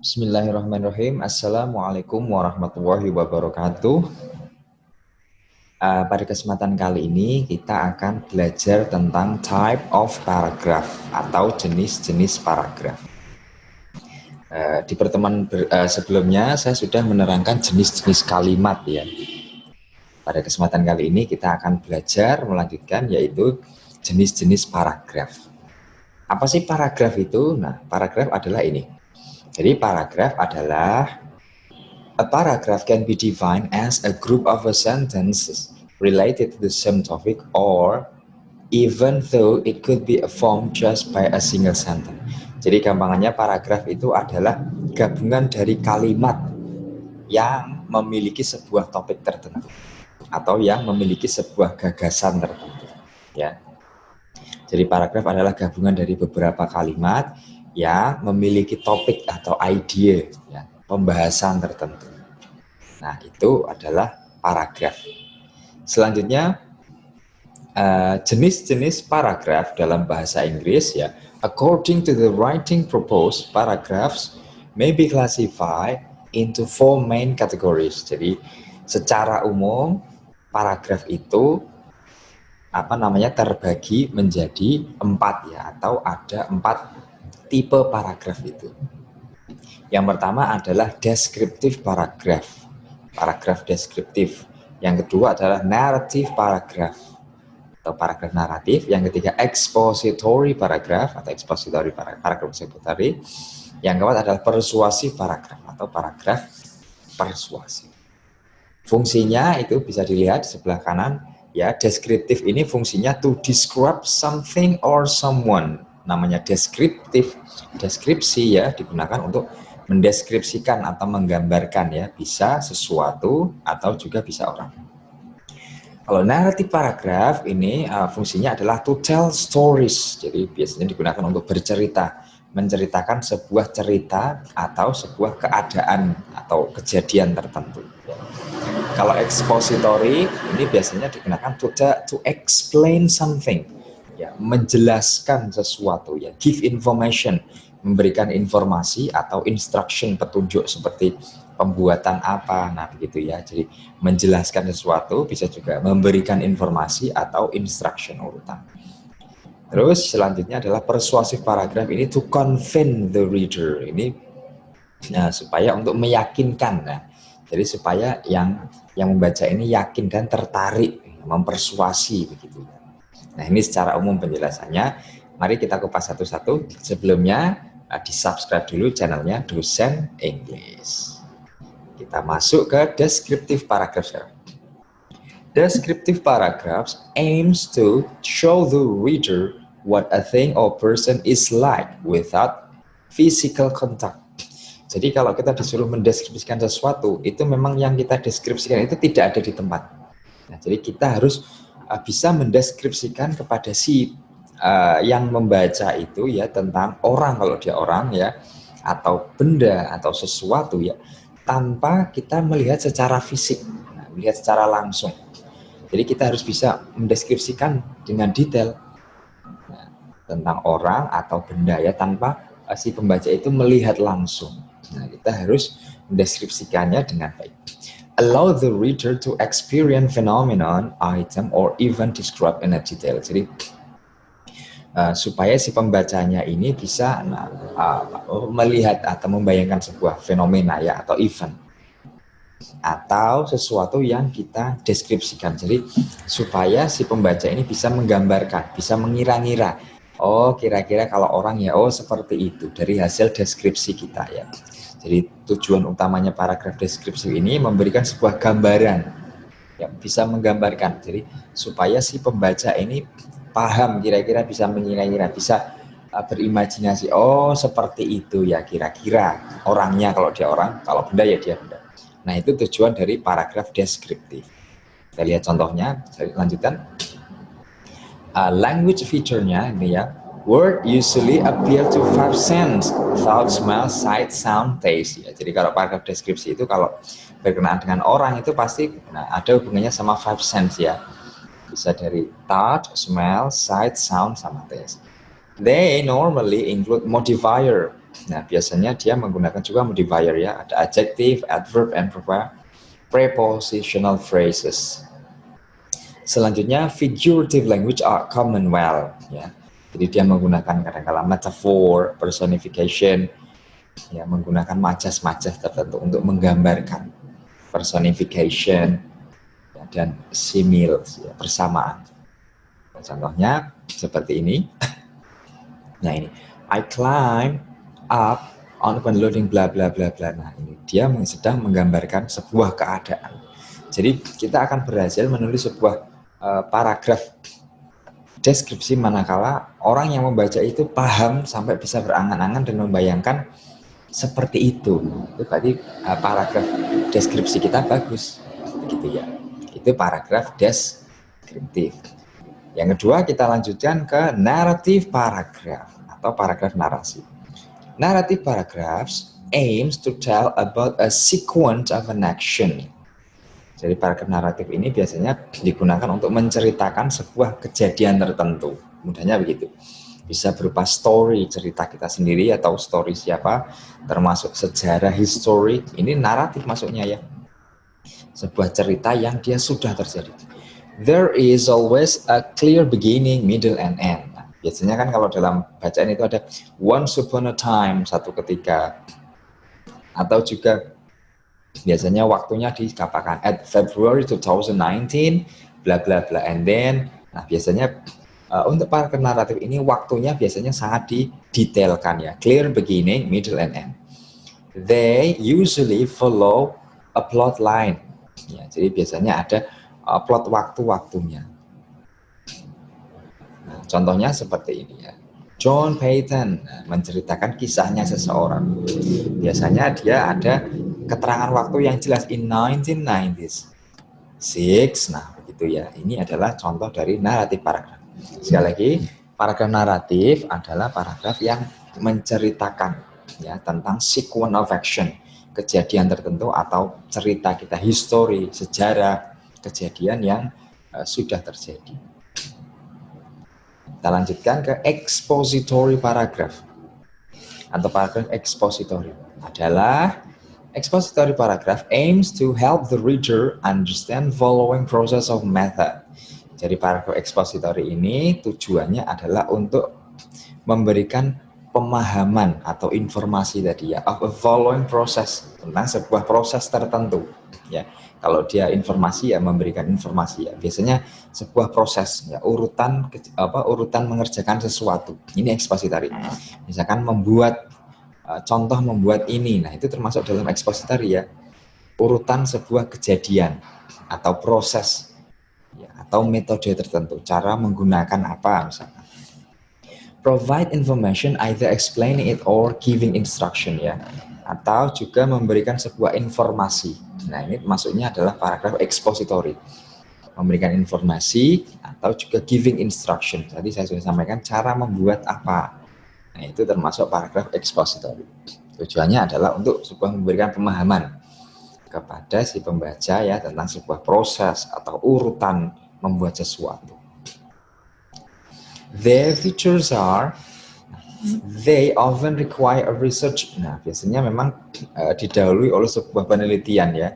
Bismillahirrahmanirrahim. Assalamualaikum warahmatullahi wabarakatuh. Pada kesempatan kali ini kita akan belajar tentang type of paragraph atau jenis-jenis paragraf. Di pertemuan sebelumnya saya sudah menerangkan jenis-jenis kalimat ya. Pada kesempatan kali ini kita akan belajar melanjutkan yaitu jenis-jenis paragraf. Apa sih paragraf itu? Nah, paragraf adalah ini. Jadi paragraf adalah a paragraph can be defined as a group of sentences related to the same topic or even though it could be formed just by a single sentence. Jadi gampangannya paragraf itu adalah gabungan dari kalimat yang memiliki sebuah topik tertentu atau yang memiliki sebuah gagasan tertentu. Ya. Jadi paragraf adalah gabungan dari beberapa kalimat yang memiliki topik atau ide, ya, pembahasan tertentu. Nah, itu adalah paragraf. Selanjutnya, jenis-jenis paragraf dalam bahasa Inggris, ya, according to the writing proposed, paragraphs may be classified into 4 main categories. Jadi, secara umum, paragraf itu terbagi menjadi 4 ya, atau ada 4 tipe paragraf itu. Yang pertama adalah descriptive paragraph, paragraf deskriptif. Yang kedua adalah narrative paragraph atau paragraf naratif. Yang ketiga expository paragraph atau expository paragraf expository. Yang keempat adalah persuasive paragraph atau paragraf persuasif. Fungsinya itu bisa dilihat di sebelah kanan ya. Deskriptif ini fungsinya to describe something or someone. Namanya deskriptif, deskripsi ya, digunakan untuk mendeskripsikan atau menggambarkan ya, bisa sesuatu atau juga bisa orang. Kalau narrative paragraph ini fungsinya adalah to tell stories. Jadi biasanya digunakan untuk bercerita, menceritakan sebuah cerita atau sebuah keadaan atau kejadian tertentu. Kalau expository ini biasanya digunakan to explain something, ya, menjelaskan sesuatu ya, give information, memberikan informasi atau instruction, petunjuk seperti pembuatan apa, nah begitu ya. Jadi menjelaskan sesuatu, bisa juga memberikan informasi atau instruction urutan. Terus selanjutnya adalah persuasive paragraph, ini to convince the reader, ini supaya untuk meyakinkan. Nah, jadi supaya yang membaca ini yakin dan tertarik, mempersuasi begitu. Nah, ini secara umum penjelasannya. Mari kita kupas satu-satu. Sebelumnya di subscribe dulu channelnya Dosen English. Kita masuk ke descriptive paragraph. Descriptive paragraphs aims to show the reader what a thing or person is like without physical contact. Jadi kalau kita disuruh mendeskripsikan sesuatu, itu memang yang kita deskripsikan itu tidak ada di tempat. Nah, jadi kita harus bisa mendeskripsikan kepada si yang membaca itu ya, tentang orang kalau dia orang ya, atau benda atau sesuatu ya, tanpa kita melihat secara fisik, melihat secara langsung. Jadi kita harus bisa mendeskripsikan dengan detail tentang orang atau benda ya, tanpa si pembaca itu melihat langsung. Nah, kita harus mendeskripsikannya dengan baik. Allow the reader to experience phenomenon, item, or even describe in a detail. Jadi supaya si pembacanya ini bisa melihat atau membayangkan sebuah fenomena ya, atau event atau sesuatu yang kita deskripsikan. Jadi supaya si pembaca ini bisa menggambarkan, bisa mengira-ngira. Oh, kira-kira kalau orang ya, oh seperti itu dari hasil deskripsi kita ya. Jadi tujuan utamanya paragraf deskripsi ini memberikan sebuah gambaran, ya, bisa menggambarkan. Jadi supaya si pembaca ini paham, kira-kira bisa mengira-ngira, bisa berimajinasi. Oh seperti itu ya kira-kira orangnya, kalau dia orang, kalau benda ya dia benda. Nah, itu tujuan dari paragraf deskriptif. Kita lihat contohnya, saya lanjutkan. Language feature-nya ini ya. Word usually appear to 5 sense: thought, smell, sight, sound, taste. Ya, jadi kalau paragraf deskripsi itu kalau berkenaan dengan orang itu pasti ada hubungannya sama 5 sense ya. Bisa dari thought, smell, sight, sound, sama taste. They normally include modifier Nah, biasanya dia menggunakan juga modifier ya, ada adjective, adverb, and prepositional phrases. Selanjutnya, figurative language are common well, ya. Jadi dia menggunakan kadang-kala metaphor, personification, ya, menggunakan majas-majas tertentu untuk menggambarkan personification ya, dan simil, ya, persamaan. Contohnya seperti ini. Nah ini, I climb up on loading bla bla bla bla. Nah ini dia sedang menggambarkan sebuah keadaan. Jadi kita akan berhasil menulis sebuah paragraf deskripsi manakala orang yang membaca itu paham sampai bisa berangan-angan dan membayangkan seperti itu. Itu berarti paragraf deskripsi kita bagus, begitu ya. Itu paragraf deskriptif. Yang kedua kita lanjutkan ke narrative paragraph atau paragraf narasi. Narrative paragraphs aims to tell about a sequence of an action. Jadi paragraf naratif ini biasanya digunakan untuk menceritakan sebuah kejadian tertentu. Mudahnya begitu. Bisa berupa story, cerita kita sendiri atau story siapa, termasuk sejarah, history. Ini naratif masuknya ya. Sebuah cerita yang dia sudah terjadi. There is always a clear beginning, middle, and end. Nah, biasanya kan kalau dalam bacaan itu ada once upon a time, satu ketika. Atau juga biasanya waktunya dikatakan at February 2019, bla bla bla, and then. Nah, biasanya untuk paragraf naratif ini waktunya biasanya sangat didetailkan ya. Clear beginning, middle, and end. They usually follow a plot line. Ya, jadi biasanya ada plot waktu-waktunya. Nah, contohnya seperti ini ya. John Payton menceritakan kisahnya seseorang. Biasanya dia ada keterangan waktu yang jelas in 1996. Nah, begitu ya. Ini adalah contoh dari naratif paragraf. Sekali lagi, paragraf naratif adalah paragraf yang menceritakan ya tentang sequence of action, kejadian tertentu atau cerita kita, history, sejarah, kejadian yang sudah terjadi. Kita lanjutkan ke expository paragraph atau paragraf expository. Adalah expository paragraph aims to help the reader understand following process of method. Jadi paragraf expository ini tujuannya adalah untuk memberikan pemahaman atau informasi tadi ya of a following process, tentang sebuah proses tertentu ya. Kalau dia informasi ya memberikan informasi ya, biasanya sebuah proses ya, urutan mengerjakan sesuatu. Ini expository. Misalkan membuat contoh membuat ini, nah itu termasuk dalam expository ya, urutan sebuah kejadian atau proses ya, atau metode tertentu, cara menggunakan apa misalkan. Provide information either explaining it or giving instruction ya, atau juga memberikan sebuah informasi. Nah ini maksudnya adalah paragraf expository, memberikan informasi atau juga giving instruction. Tadi saya sudah sampaikan cara membuat apa. Nah itu termasuk paragraf expository. Tujuannya adalah untuk sebuah memberikan pemahaman kepada si pembaca ya tentang sebuah proses atau urutan membuat sesuatu. Their features are, they often require a research. Nah, biasanya memang didahului oleh sebuah penelitian ya.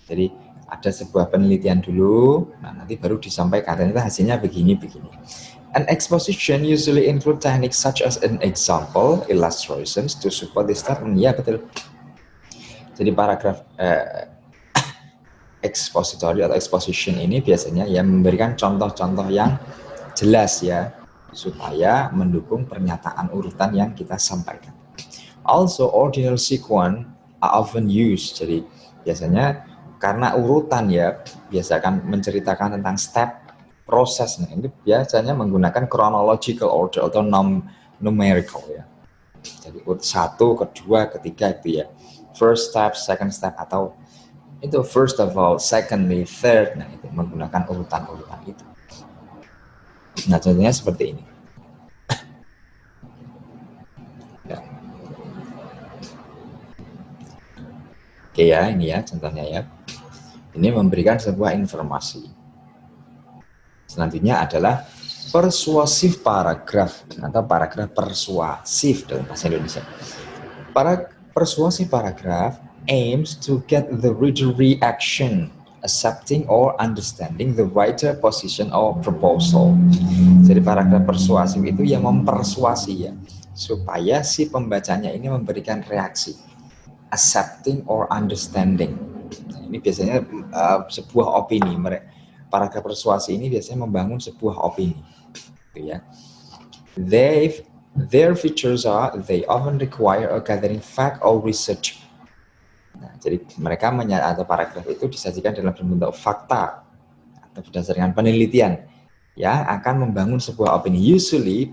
Jadi ada sebuah penelitian dulu, nah nanti baru disampaikan ternyata hasilnya begini-begini. An exposition usually include techniques such as an example, illustrations to support the statement. Ya betul. Jadi paragraf expository atau exposition ini biasanya ya memberikan contoh-contoh yang jelas ya, supaya mendukung pernyataan urutan yang kita sampaikan. Also, ordinal sequence are often used. Jadi biasanya karena urutan ya, biasakan menceritakan tentang step proses. Nah, ini biasanya menggunakan chronological order atau numerical ya. Jadi urut 1, kedua, ketiga itu ya. First step, second step, atau itu first of all, secondly, third. Nah, itu menggunakan urutan-urutan itu. Nah, contohnya seperti ini. Ya. Oke ya, ini ya contohnya ya. Ini memberikan sebuah informasi. Selanjutnya adalah persuasif paragraf atau paragraf persuasif dalam bahasa Indonesia. Para persuasive paragraph aims to get the reader reaction, accepting or understanding the writer position or proposal. Jadi paragraf persuasif itu yang mempersuasi ya, supaya si pembacanya ini memberikan reaksi, accepting or understanding. Nah, ini biasanya sebuah opini. Paragraf persuasi ini biasanya membangun sebuah opini, gitu ya. Their features are they often require a gathering fact or research. Nah, jadi mereka atau paragraf itu disajikan dalam bentuk fakta atau berdasarkan penelitian yang akan membangun sebuah opini. Usually,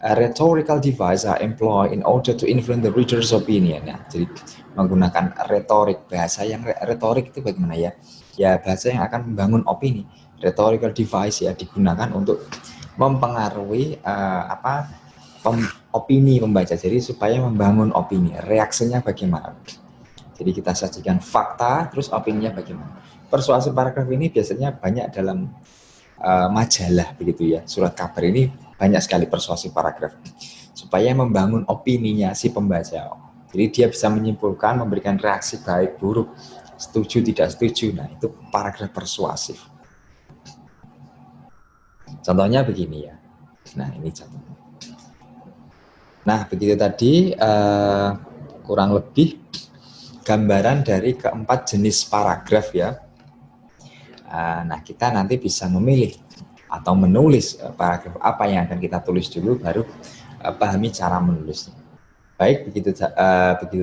a rhetorical device are employed in order to influence the reader's opinion. Nah, jadi menggunakan retorik, bahasa yang retorik itu bagaimana ya? Ya bahasa yang akan membangun opini. Rhetorical device ya digunakan untuk mempengaruhi opini pembaca. Jadi supaya membangun opini, reaksinya bagaimana. Jadi kita sajikan fakta, terus opininya bagaimana. Persuasi paragraf ini biasanya banyak dalam majalah begitu ya, surat kabar ini banyak sekali persuasi paragraf supaya membangun opininya si pembaca. Jadi dia bisa menyimpulkan, memberikan reaksi baik buruk, setuju tidak setuju. Nah itu paragraf persuasif. Contohnya begini ya. Nah ini contohnya. Nah begitu tadi kurang lebih gambaran dari keempat jenis paragraf ya. Nah kita nanti bisa memilih atau menulis paragraf apa yang akan kita tulis dulu, baru pahami cara menulisnya. Baik, begitu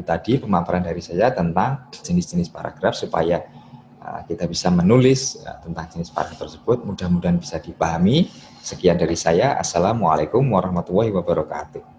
tadi pemaparan dari saya tentang jenis-jenis paragraf supaya kita bisa menulis tentang jenis paragraf tersebut. Mudah-mudahan bisa dipahami. Sekian dari saya. Assalamualaikum warahmatullahi wabarakatuh.